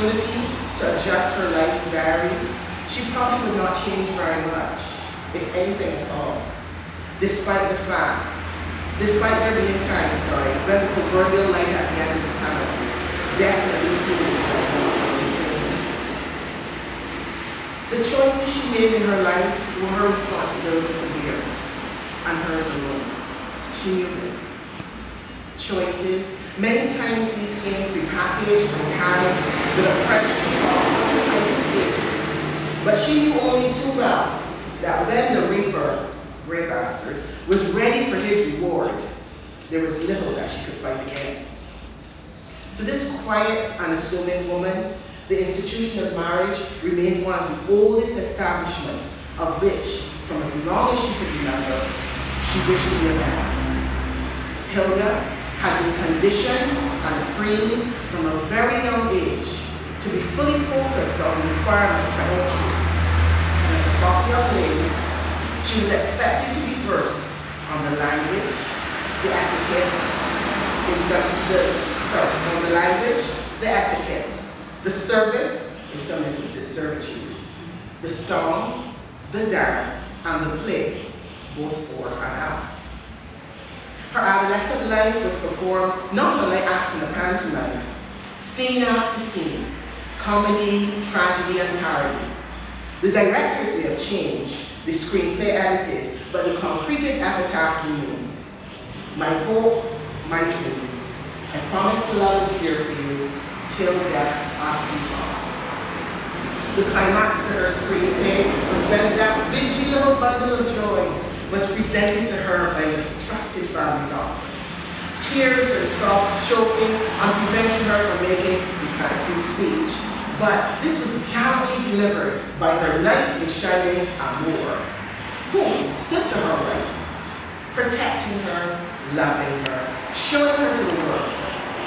opportunity to adjust her life's diary, she probably would not change very much, if anything at all, despite there being times, when the proverbial light at the end of the tunnel definitely seemed like one dream. The choices she made in her life were her responsibility to bear, and hers alone. She knew this. Choices, many times these came prepackaged and tagged with a price she thought was too high to pay. But she knew only too well that when the reaper, great bastard, was ready for his reward, there was little that she could fight against. To this quiet, unassuming woman, the institution of marriage remained one of the oldest establishments of which, from as long as she could remember, she wished to be a member. Hilda had been conditioned and trained from a very young age to be fully focused on the requirements for entry. And as a proper young lady, she was expected to be versed on the language, the etiquette, the service, in some instances servitude, the song, the dance, and the play, both fore and aft. Her adolescent life was performed not unlike acts in a pantomime, scene after scene, comedy, tragedy, and parody. The directors may have changed, the screenplay edited, but the concreted epitaph remained. My hope, my dream, I promise to love and care for you till death us depart. The climax to her screenplay was when that big little bundle of joy was presented to her by the trusted family doctor. Tears and sobs choking and preventing her from making the thank you speech. But this was gallantly delivered by her knight in shining amour, who stood to her right, protecting her, loving her, showing her to the world,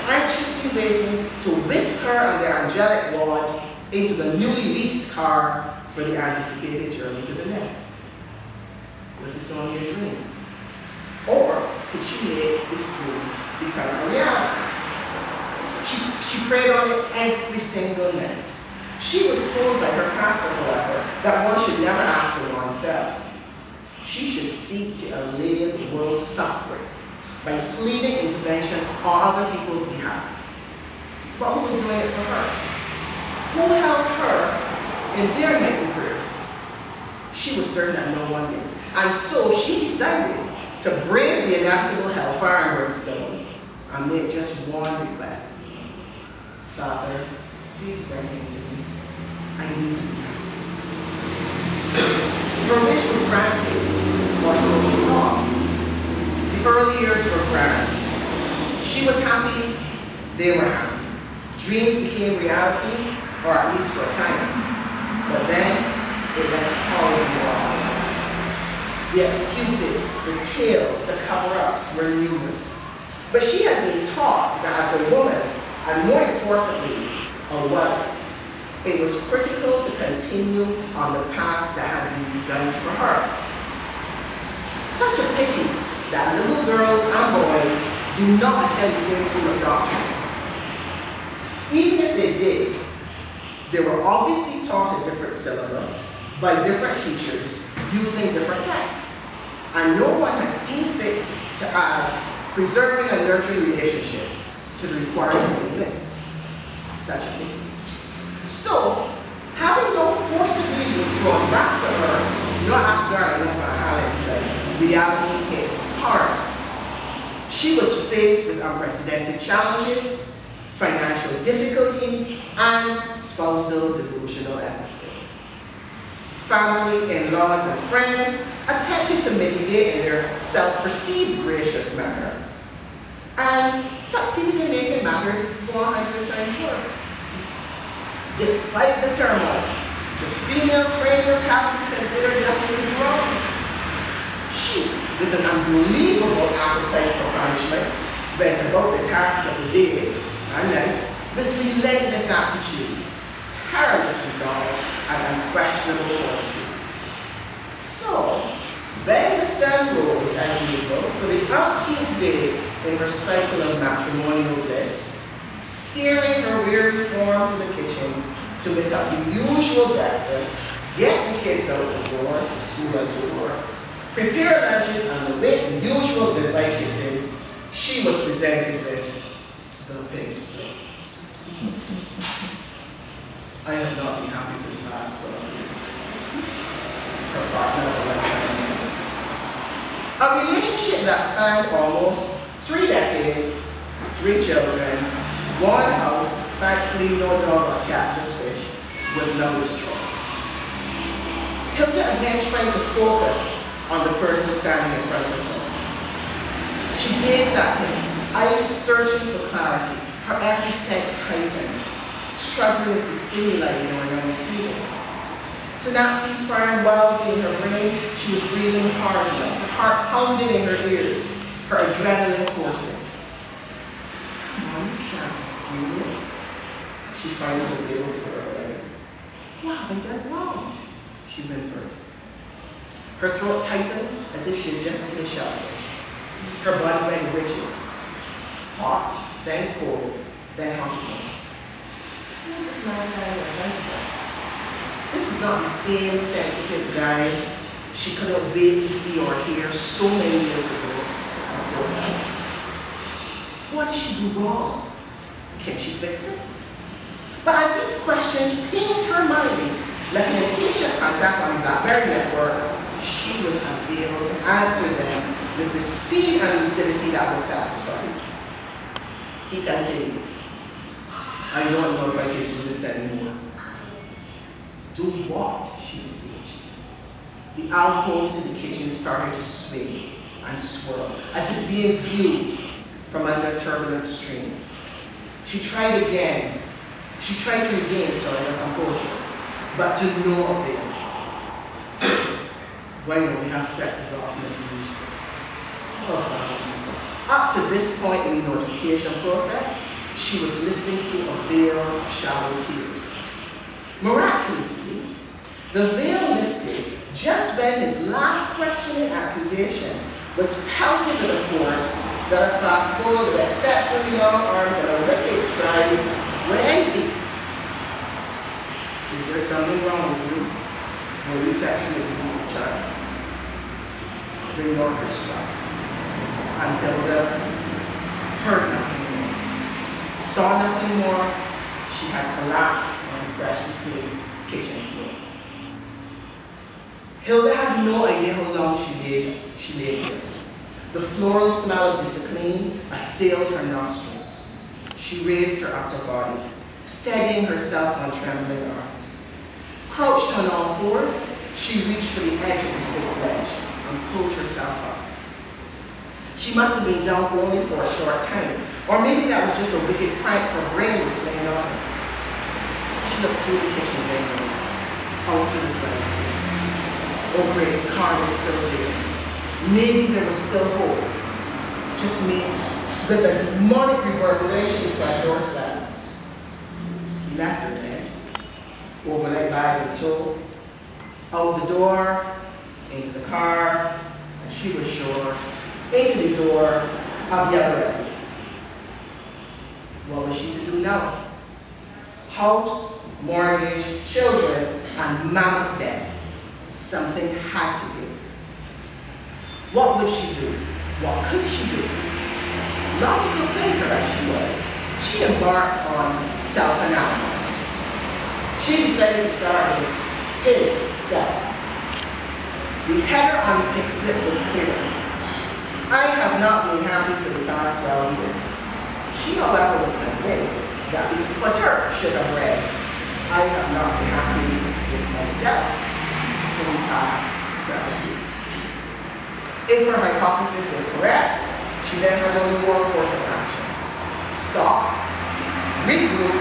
anxiously waiting to whisk her and their angelic ward into the newly leased car for the anticipated journey to the nest. Was this only a dream? Or could she make this dream become a reality? She prayed on it every single night. She was told by her pastor, however, that one should never ask for oneself. She should seek to allay the world's suffering by pleading intervention on other people's behalf. But who was doing it for her? Who held her in their nightly prayers? She was certain that no one did. And so she decided to brave the inevitable hellfire and brimstone and make just one request. Father, please bring him to me. I need to be happy. Her wish was granted, or so she thought. The early years were grand. She was happy, they were happy. Dreams became reality, or at least for a time. But then, it went horribly wrong. The excuses, the tales, the cover-ups were numerous. But she had been taught that as a woman, and more importantly, a wife, it was critical to continue on the path that had been designed for her. Such a pity that little girls and boys do not attend the same school of doctrine. Even if they did, they were obviously taught a different syllabus by different teachers using different texts. And no one had seen fit to add preserving and nurturing relationships to the required waiting list. Such a pity. So, having no forcibly been thrown back to her, nor asked her enough on Alex, reality hit hard. She was faced with unprecedented challenges, financial difficulties, and spousal delusional episodes. Family, in-laws, and friends attempted to mitigate in their self-perceived gracious manner, and succeeded in making matters 100 times worse. Despite the turmoil, the female cranial cavity considered nothing to be wrong. She, with an unbelievable appetite for punishment, went about the task of the day and night with relentless aptitude, tireless resolve, and unquestionable fortitude. So, when the sun rose, as usual, for the umpteenth day in her cycle of matrimonial bliss, steering her weary form to the kitchen, to make up the usual breakfast, get the kids out the door to school and to work, prepare lunches, and await the usual goodbye kisses, she was presented with the pig slip. I have not been happy for the past 12 years. Her partner of a lifetime years. A relationship that spanned almost 3 decades, 3 children, 1 house, thankfully no dog or cat, just fish, was now destroyed. Hilda again tried to focus on the person standing in front of her. She gazed at him, eyes searching for clarity, her every sense heightened, struggling with the stimuli in her receiving. Synapses firing wildly in her brain, she was breathing hard enough, her heart pounded in her ears, her adrenaline coursing. Come on, you can't be serious. She finally was able to realize, what have I done wrong? She whimpered. Her throat tightened as if she had just eaten shellfish. Her body went rigid. Hot, then cold, then hot again. Who was this man standing in front of her? This was not the same sensitive guy she couldn't wait to see or hear so many years ago, and still does. What did she do wrong? Can she fix it? But as these questions pinged her mind, like an impatient contact on the BlackBerry network, she was unable to answer them with the speed and lucidity that would satisfy. He continued, I don't know if I can do this anymore. Do what? She beseeched. The alcove to the kitchen started to swing and swirl, as if being viewed from under a turbulent stream. She tried again. She tried to regain, her composure, but to no avail. Why don't we have sex as often as we used to? Oh, Father Jesus. Up to this point in the notification process, she was listening through a veil of shallow tears. Miraculously, the veil lifted just when his last questioning accusation was pelted with a force that a fast forward with exceptionally long arms and a wicked stride would envy. Is there something wrong with you? Were you sexually abusing a child? The Yorker struck, and Hilda heard nothing more, saw nothing more. She had collapsed on the freshly clean kitchen floor. Hilda had no idea how long she lay here. The floral smell of discipline assailed her nostrils. She raised her upper body, steadying herself on trembling arms. Crouched on all fours, she reached for the edge of the sick ledge and pulled herself up. She must have been down only for a short time, or maybe that was just a wicked prank her brain was playing on her. She looked through the kitchen window, out to the driveway. Oh great, the car was still there. Maybe there was still hope. Just maybe, with a demonic reverberation for a doorstep. He left her there, overnight bag and tow, out the door, into the car, and she was sure, into the door of the other residence. What was she to do now? House, mortgage, children, and mammoth debt. Something had to give. What would she do? What could she do? Logical thinker as she was, she embarked on self-analysis. She decided to start with his self. The header on the pink slip was clear. I have not been happy for the past 12 years. She, however, was convinced that the footer should have read, I have not been happy with myself for the past 12 years. If her hypothesis was correct, she then had only one course of action. Stop, regroup,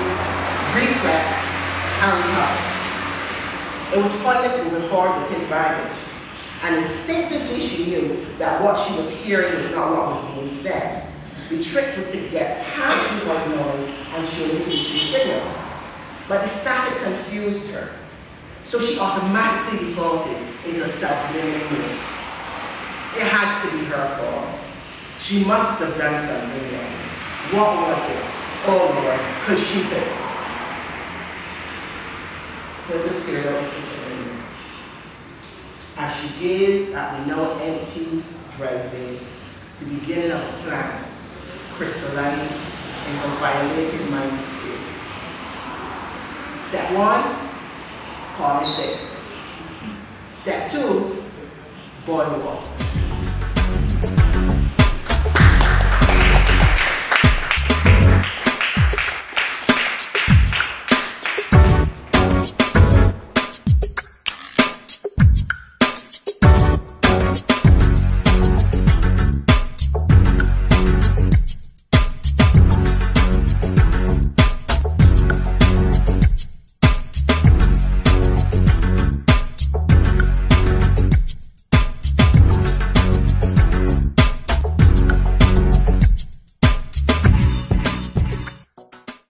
reflect, and recover. It was pointless moving forward with his baggage, and instinctively she knew that what she was hearing was not what was being said. The trick was to get past the white noise and show the teaching signal. But the static confused her, so she automatically defaulted into a self-blaming mood. It had to be her fault. She must have done something wrong. What was it? Oh Lord, could she fix it? Hilda stared out the kitchen window. As she gazed at the now empty driveway, the beginning of a plan crystallized in her violated mind space. Step 1, call it safe. Step 2, boil water.